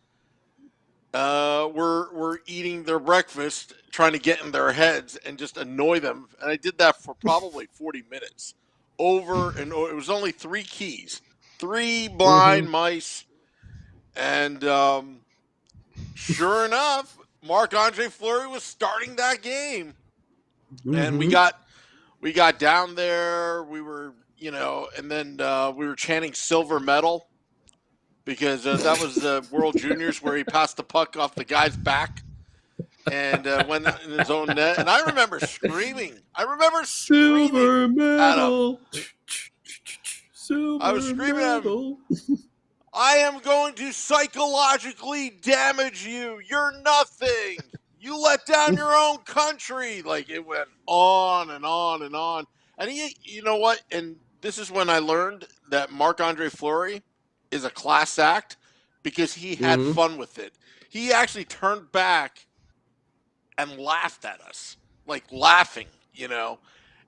were eating their breakfast, trying to get in their heads and just annoy them. And I did that for probably 40 minutes. Over and over. It was only 3 keys. Three Blind Mice. And sure enough, Marc-Andre Fleury was starting that game. And we got down there. We were, and then we were chanting silver medal. Because that was the World Juniors where he passed the puck off the guy's back and went in his own net. And I remember screaming. Silver medal. At him. I was screaming at him. I am going to psychologically damage you. You're nothing. You let down your own country. Like, it went on and on and on. And you know what? And this is when I learned that Marc-Andre Fleury is a class act, because he had fun with it. He actually turned back and laughed at us, like laughing,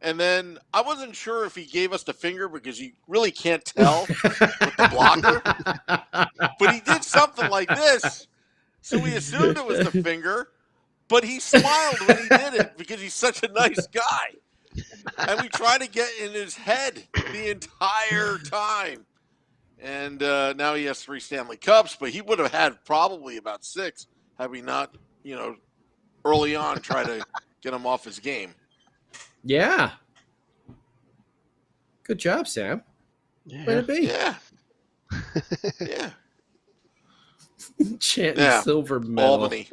And then I wasn't sure if he gave us the finger, because you really can't tell with the blocker. But he did something like this. So we assumed it was the finger, but he smiled when he did it because he's such a nice guy. And we tried to get in his head the entire time. And now he has 3 Stanley Cups, but he would have had probably about 6 had we not, early on try to get him off his game. Yeah. Good job, Sam. Yeah. Way to be. Yeah. Yeah. Chanting silver medal. Albany.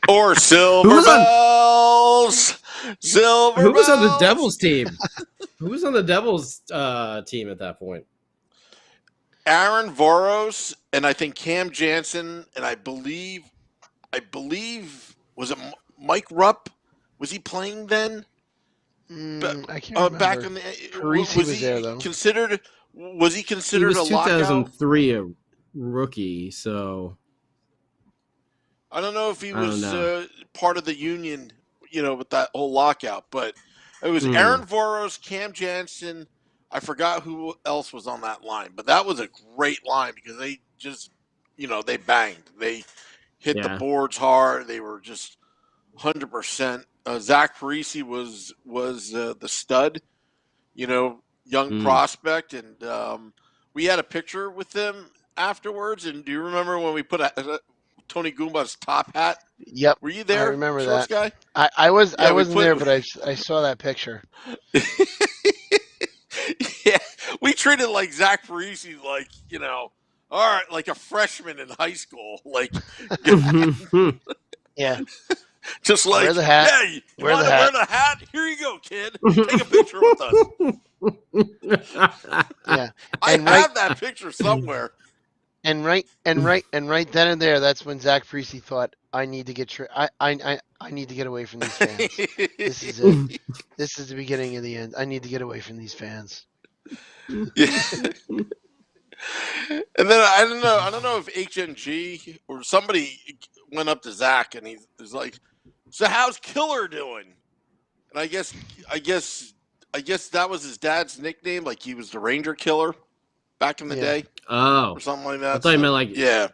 Or silver bells. Silver Who was bells. on the Devils team? Who was on the Devils team at that point? Aaron Voros and I think Cam Jansen and I believe was it Mike Rupp? Was he playing then? I can't remember. Back in the Parisi was there though. Was he considered he was a lockout? 2003 a rookie, so I don't know if he was part of the union, with that whole lockout. But it was Aaron Voros, Cam Jansen. I forgot who else was on that line, but that was a great line because they just, they banged. They hit the boards hard. They were just 100%. Zach Parisi was the stud, young prospect, and we had a picture with them afterwards. And do you remember when we put Tony Goomba's top hat? Yep. Were you there? I remember Shorts that. Guy? I wasn't there, but I saw that picture. Yeah, we treated like Zach Parisi, like, all right, like a freshman in high school, like, yeah, just like, wear the hat. Yeah, you want to wear the hat? Here you go, kid. Take a picture with us. Yeah, I have that picture somewhere. And right then and there, that's when Zach Parisi thought, I need to get I need to get away from these fans. This is it. This is the beginning of the end. I need to get away from these fans. Yeah. And then I don't know if HNG or somebody went up to Zach and he was like, "So how's Killer doing?" And I guess that was his dad's nickname, like he was the Ranger Killer back in the day. Oh, or something like that. I thought you meant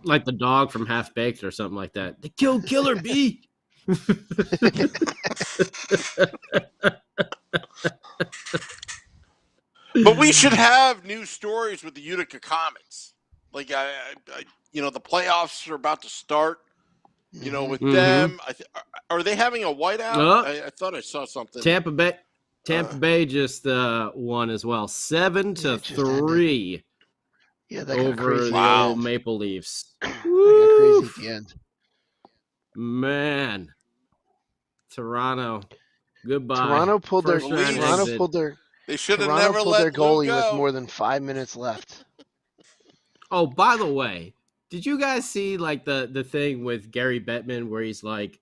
like the dog from Half Baked or something like that. They killed Killer B. But we should have new stories with the Utica Comets. Like the playoffs are about to start. With them, are they having a whiteout? I thought I saw something. Tampa Bay just won as well, 7-3. Yeah, that over crazy. the Maple Leafs. That got crazy at the end. Man, Toronto, goodbye. Toronto pulled their. They should have never let their goalie Lou go. with more than 5 minutes left. Oh, by the way, did you guys see the thing with Gary Bettman where he's like,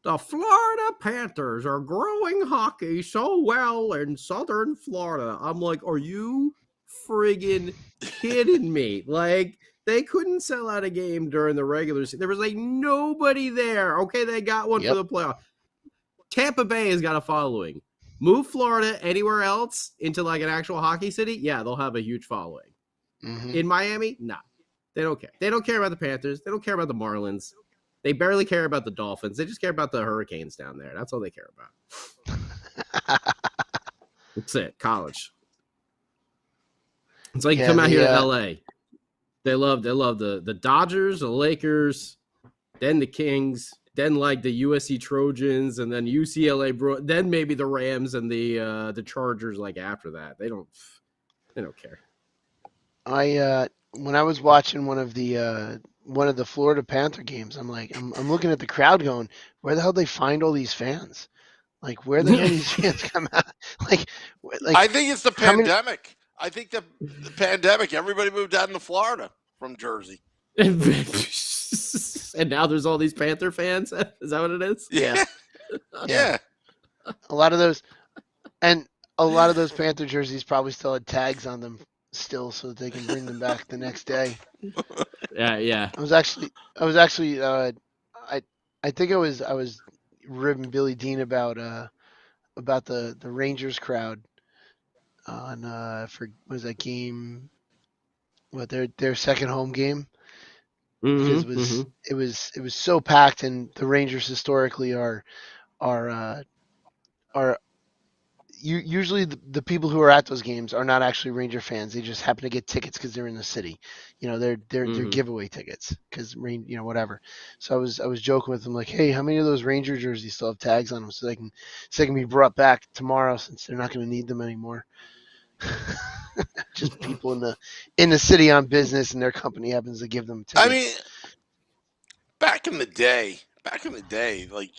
the Florida Panthers are growing hockey so well in Southern Florida? I'm like, are you friggin' kidding me? Like, they couldn't sell out a game during the regular season. There was nobody there. Okay, they got one for the playoff. Tampa Bay has got a following. Move Florida anywhere else into an actual hockey city, yeah, they'll have a huge following. Mm-hmm. In Miami, nah, they don't care. They don't care about the Panthers. They don't care about the Marlins. They barely care about the Dolphins. They just care about the Hurricanes down there. That's all they care about. That's it. College. It's like you come out here to LA. They love the Dodgers, the Lakers, then the Kings, then the USC Trojans, and then UCLA, then maybe the Rams and the Chargers. After that, they don't care. When I was watching one of the Florida Panther games, I'm looking at the crowd going, where the hell did they find all these fans? Where the hell these fans come out? I think it's the pandemic. I think the pandemic, everybody moved out into Florida from Jersey. And now there's all these Panther fans? Is that what it is? Yeah. Yeah. A lot of those Panther jerseys probably still had tags on them still so that they can bring them back the next day. Yeah. I was actually I think I was ribbing Billy Dean about the Rangers crowd on was that game, their second home game, because it was so packed, and the Rangers historically are usually the people who are at those games are not actually Ranger fans. They just happen to get tickets because they're in the city. They're giveaway tickets because whatever. So I was joking with them hey, how many of those Ranger jerseys still have tags on them so they can be brought back tomorrow since they're not going to need them anymore. Just people in the city on business, and their company happens to give them tickets. I mean, back in the day, like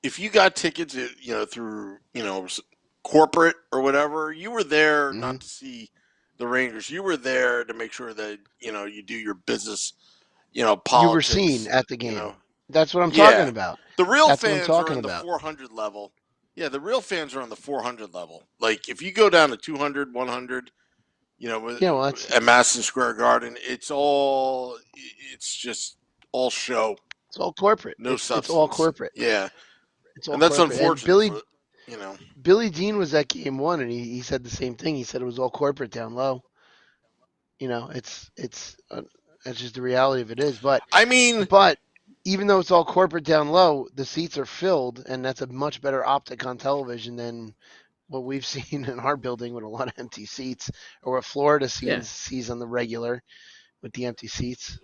if you got tickets, through corporate or whatever, you were there not to see the Rangers. You were there to make sure that you do your business. Politics. You were seen at the game. That's what I'm talking about. The real That's fans are on the 400 level. Yeah, the real fans are on the 400 level. Like if you go down to 200, 100, at Madison Square Garden, it's just all show. It's all corporate. No substance. It's all corporate. Yeah. It's all and that's corporate. unfortunate. And Billy Dean was at game 1, and he said the same thing. He said it was all corporate down low. It's just the reality of it is. But even though it's all corporate down low, the seats are filled, and that's a much better optic on television than what we've seen in our building with a lot of empty seats, or what Florida sees on the regular with the empty seats.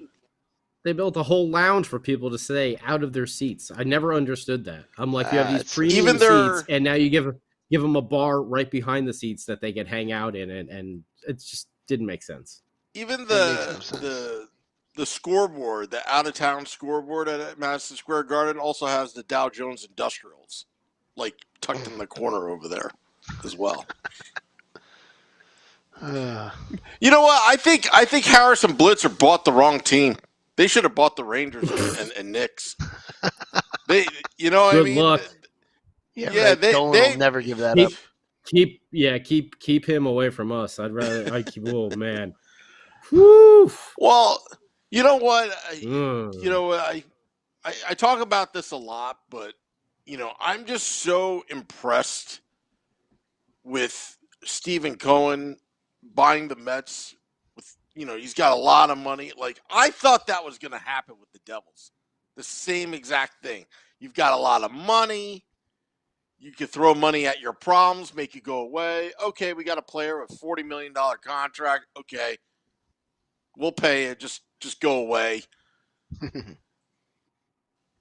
They built a whole lounge for people to stay out of their seats. I never understood that. I'm like, you have these premium seats, and now you give them a bar right behind the seats that they can hang out in, and it just didn't make sense. Even the scoreboard, the out-of-town scoreboard at Madison Square Garden also has the Dow Jones Industrials, like tucked in the corner over there as well. You know what? I think Harrison Blitzer bought the wrong team. They should have bought the Rangers and Knicks. Good luck. They'll never give that up. Keep him away from us. I keep. Oh man. Woo. Well, you know what? I talk about this a lot, but I'm just so impressed with Stephen Cohen buying the Mets. He's got a lot of money. Like, I thought that was going to happen with the Devils. The same exact thing. You've got a lot of money. You can throw money at your problems, make you go away. Okay, we got a player with $40 million contract. Okay, we'll pay it. Just go away.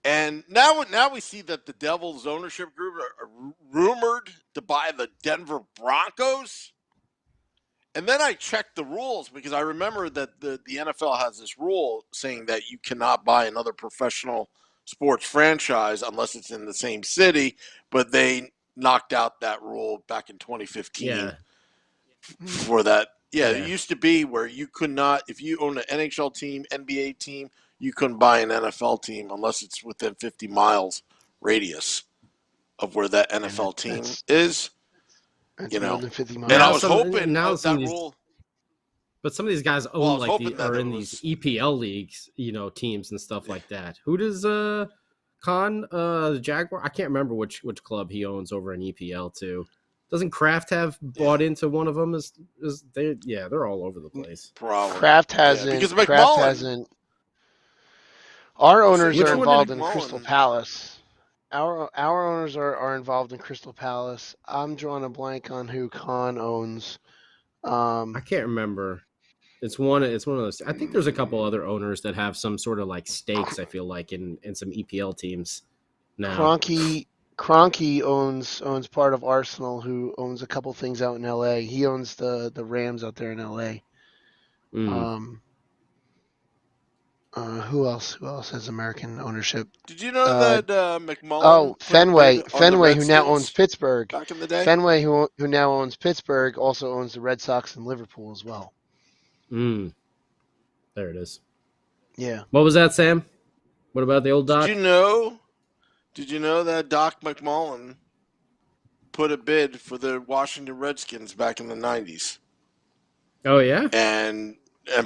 And now we see that the Devils ownership group are rumored to buy the Denver Broncos. And then I checked the rules because I remember that the NFL has this rule saying that you cannot buy another professional sports franchise unless it's in the same city, but they knocked out that rule back in 2015 for that. Yeah, it used to be where you could not, if you own an NHL team, NBA team, you couldn't buy an NFL team unless it's within 50 miles radius of where that NFL team is. More than 50 miles. And I was hoping that rule. But some of these guys own are in these EPL leagues, teams and stuff like that. Who does Khan the Jaguar? I can't remember which club he owns over in EPL too. Doesn't Kraft have bought into one of them? They're all over the place. Probably. Kraft hasn't. Because Kraft hasn't. Our owners are involved in Crystal Palace. Our owners are involved in Crystal Palace. I'm drawing a blank on who Khan owns. I can't remember. It's one of those. I think there's a couple other owners that have some sort of like stakes. I feel like in some EPL teams now. Kroenke owns part of Arsenal, who owns a couple things out in LA. He owns the Rams out there in LA. Who else has American ownership? Did you know that McMullen? Oh, Fenway, who now owns Pittsburgh. Back in the day, Fenway, who now owns Pittsburgh, also owns the Red Sox and Liverpool as well. There it is. Yeah. What was that, Sam? What about the old Doc? Did you know that Doc McMullen put a bid for the Washington Redskins back in the 90s? Oh yeah. And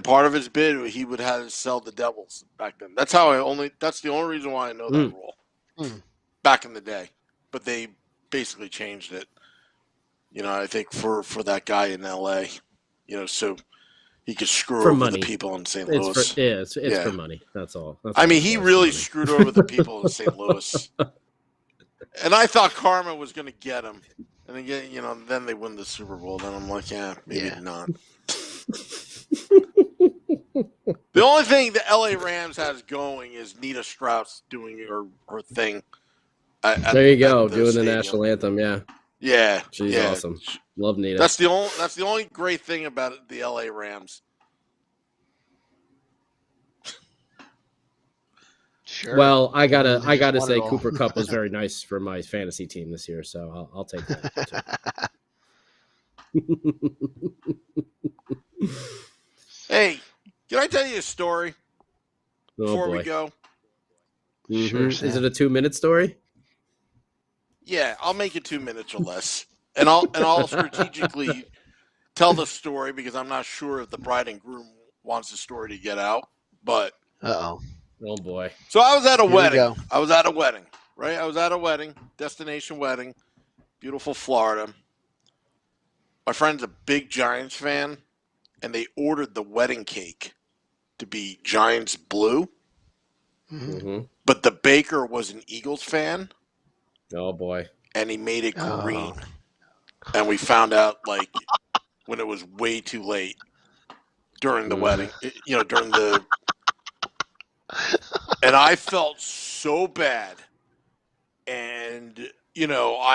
part of his bid, he would have to sell the Devils back then. That's the only reason why I know that rule back in the day. But they basically changed it. I think for that guy in LA, so he could screw over the people in St. Louis. It's for money. That's all. He really screwed over the people in St. Louis. And I thought karma was going to get him. And again, then they win the Super Bowl. Then I'm like, maybe not. The only thing the LA Rams has going is Nita Strauss doing her thing. There you go, doing the national anthem. Yeah. Yeah, She's yeah. awesome. Love Nita. That's the only great thing about the LA Rams. Sure. Well, I They gotta just won it say all. Cooper Kupp was very nice for my fantasy team this year, so I'll take that. Hey, can I tell you a story before we boy. go? Sure, Is Sam. it a 2-minute story? Yeah, I'll make it 2 minutes or less, and I'll strategically tell the story because I'm not sure if the bride and groom wants the story to get out. But Uh-oh. Oh boy. so I was at a Here we wedding. go. I was at a wedding, right? I was at a wedding, destination wedding, beautiful Florida. My friend's a big Giants fan, and they ordered the wedding cake to be Giants blue, Mm-hmm. but the baker was an Eagles fan, Oh boy. and he made it Oh. green. And we found out like when it was way too late during the wedding, during the. And I felt so bad, and you got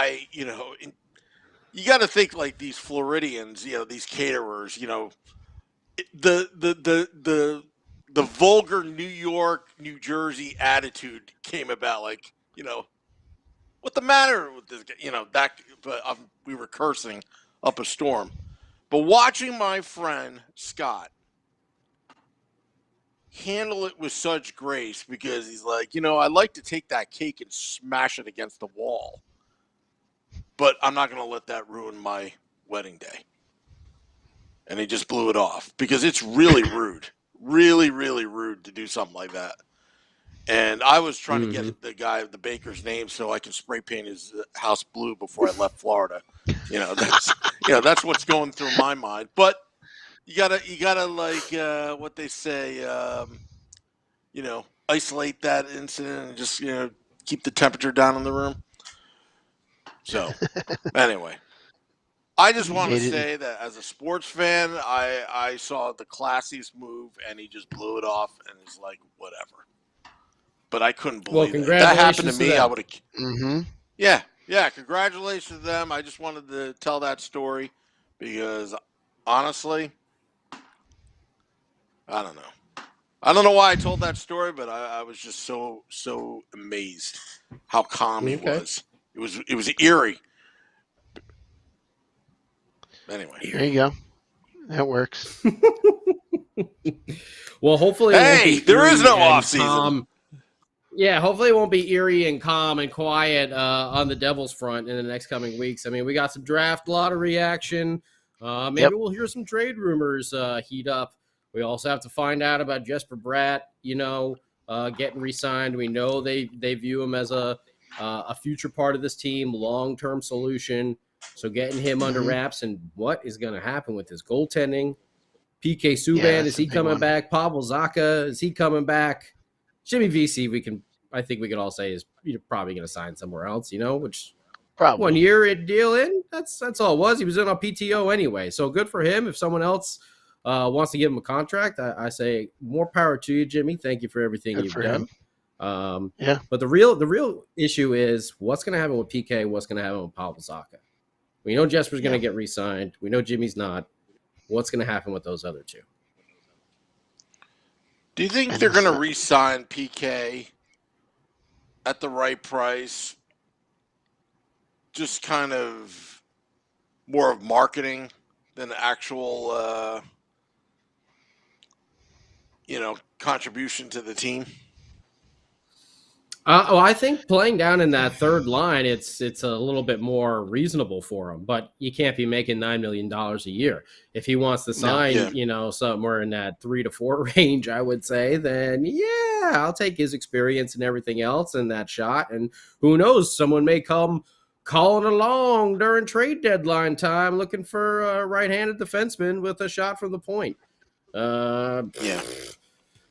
to think like these Floridians, these caterers, the vulgar New York, New Jersey attitude came about, like, what the matter with this guy, that, but we were cursing up a storm. But watching my friend Scott handle it with such grace, because he's like, I'd like to take that cake and smash it against the wall, but I'm not going to let that ruin my wedding day. And he just blew it off because it's really rude, really, really rude to do something like that. And I was trying to get the baker's name so I can spray paint his house blue before I left Florida. That's what's going through my mind. But you gotta like what they say, isolate that incident and just keep the temperature down in the room. So anyway, I just want to say that as a sports fan, I saw the classiest move, and he just blew it off, and he's like, whatever. But I couldn't believe it. If that happened to me, I would have. Mm-hmm. Yeah. Congratulations to them. I just wanted to tell that story because, honestly, I don't know. I don't know why I told that story, but I was just so amazed how calm he was. It was eerie. Anyway, there you go. That works. Well, hopefully it won't be there is no eerie and off season. calm. Yeah, hopefully it won't be eerie and calm and quiet on the Devils front in the next coming weeks. I mean, we got some draft lottery action. Maybe we'll hear some trade rumors heat up. We also have to find out about Jesper Bratt, getting re-signed. We know they view him as a future part of this team, long-term solution. So getting him under wraps, and what is going to happen with his goaltending? PK Subban, is he coming back? Pavel Zacha, is he coming back? Jimmy VC, I think we can all say is probably going to sign somewhere else, which probably 1 year deal in. That's all it was. He was in on PTO anyway, so good for him. If someone else wants to give him a contract, I say more power to you, Jimmy. Thank you for everything you've done. But the real issue is what's going to happen with PK. What's going to happen with Pavel Zacha? We know Jesper's going to get re-signed. We know Jimmy's not. What's going to happen with those other two? Do you think they're going to re-sign PK at the right price? Just kind of more of marketing than actual, contribution to the team? I think playing down in that third line, it's a little bit more reasonable for him. But you can't be making $9 million a year. If he wants to sign, somewhere in that 3 to 4 range, I would say, then I'll take his experience and everything else and that shot. And who knows, someone may come calling along during trade deadline time, looking for a right-handed defenseman with a shot from the point.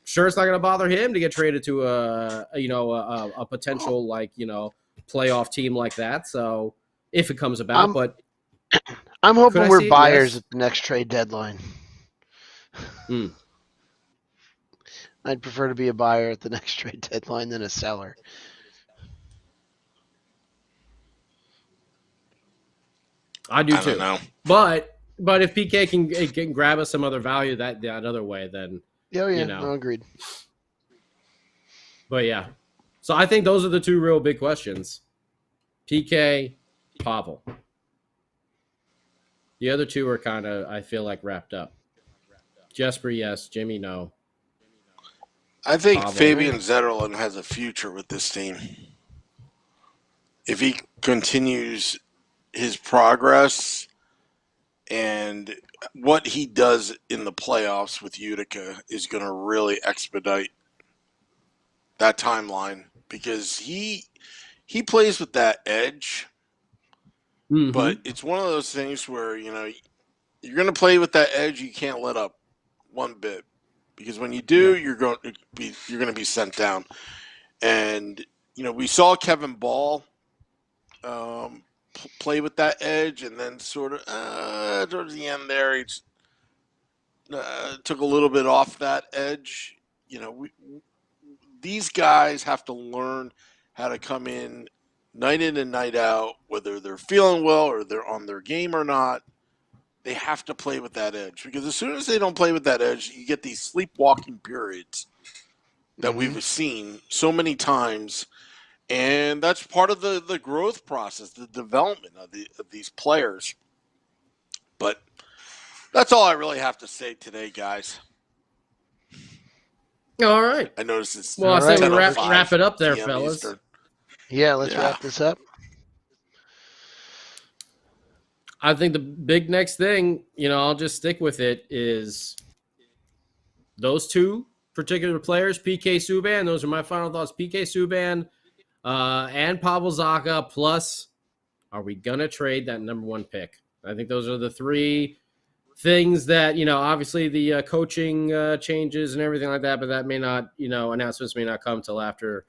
Sure, it's not going to bother him to get traded to a potential playoff team like that. So if it comes about, but I'm hoping we're buyers at the next trade deadline. I'd prefer to be a buyer at the next trade deadline than a seller. I do I too. don't know. But if PK can grab us some other value that other way, then No, agreed. But yeah, so I think those are the two real big questions: PK, Pavel. The other two are kind of, I feel like, wrapped up. Jesper, yes. Jimmy, no. I think Pavel. Fabian Zetterlund has a future with this team. If he continues his progress and what he does in the playoffs with Utica is going to really expedite that timeline, because he plays with that edge, but it's one of those things where, you're going to play with that edge. You can't let up one bit, because when you do, you're going to be sent down. And we saw Kevin Ball play with that edge, and then sort of towards the end there, he took a little bit off that edge. These guys have to learn how to come in and night out, whether they're feeling well or they're on their game or not. They have to play with that edge, because as soon as they don't play with that edge, you get these sleepwalking periods that we've seen so many times. And that's part of the growth process, the development of these players. But that's all I really have to say today, guys. All right. I noticed it's I say we wrap it up there, PM fellas. Eastern. Yeah, let's wrap this up. I think the big next thing, I'll just stick with it, is those two particular players, PK Subban. Those are my final thoughts. PK Subban and Pavel Zacha, plus, are we going to trade that number one pick? I think those are the three things that, obviously the coaching changes and everything like that, but that may not, announcements may not come till after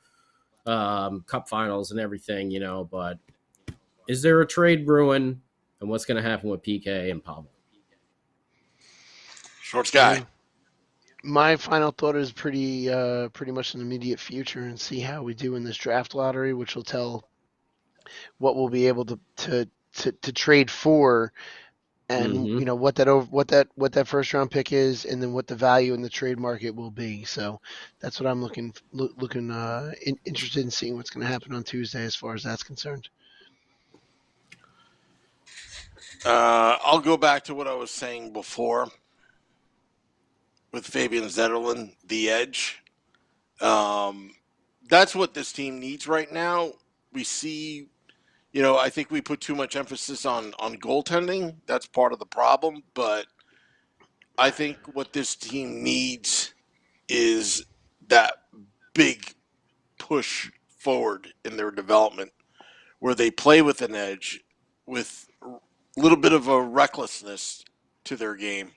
Cup finals and everything, but is there a trade brewing, and what's going to happen with PK and Pavel? Shorts guy. My final thought is pretty much an immediate future, and see how we do in this draft lottery, which will tell what we'll be able to trade for, and what that first round pick is, and then what the value in the trade market will be. So that's what I'm looking interested in seeing what's going to happen on Tuesday as far as that's concerned. I'll go back to what I was saying before with Fabian Zetterlund, the edge. That's what this team needs right now. We see, I think we put too much emphasis on goaltending. That's part of the problem. But I think what this team needs is that big push forward in their development, where they play with an edge, with a little bit of a recklessness to their game,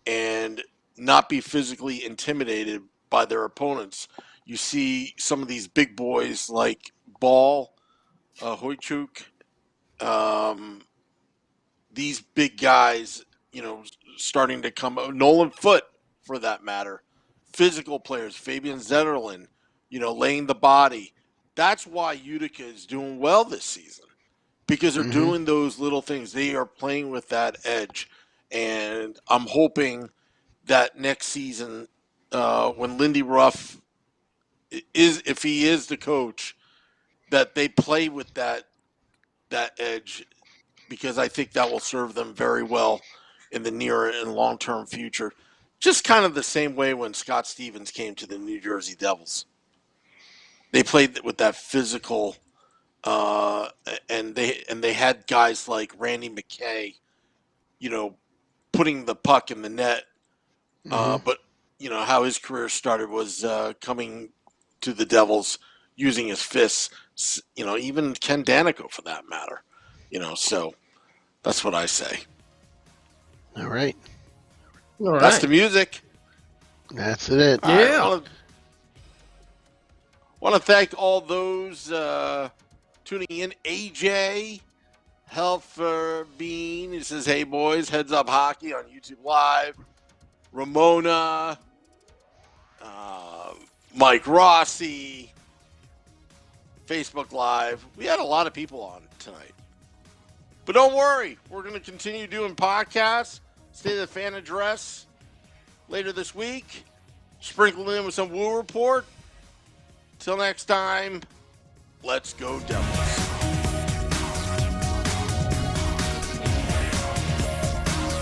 and not be physically intimidated by their opponents. You see some of these big boys like Ball, Hoytuk, these big guys, starting to come. Nolan Foote, for that matter. Physical players, Fabian Zetterlund, laying the body. That's why Utica is doing well this season, because they're doing those little things. They are playing with that edge. And I'm hoping that next season, when Lindy Ruff if he is the coach, that they play with that edge, because I think that will serve them very well in the near and long-term future. Just kind of the same way when Scott Stevens came to the New Jersey Devils. They played with that physical, and they had guys like Randy McKay, putting the puck in the net. But how his career started was coming to the Devils using his fists. Even Ken Danico, for that matter. So that's what I say. All right. That's the music. That's it. Yeah. I want to thank all those tuning in. AJ Helferbean, he says, "Hey boys, Heads Up Hockey on YouTube Live." Ramona, Mike Rossi, Facebook Live. We had a lot of people on tonight. But don't worry, we're going to continue doing podcasts, State of the Fan Address later this week, sprinkled in with some Woo Report. Till next time, let's go Devils.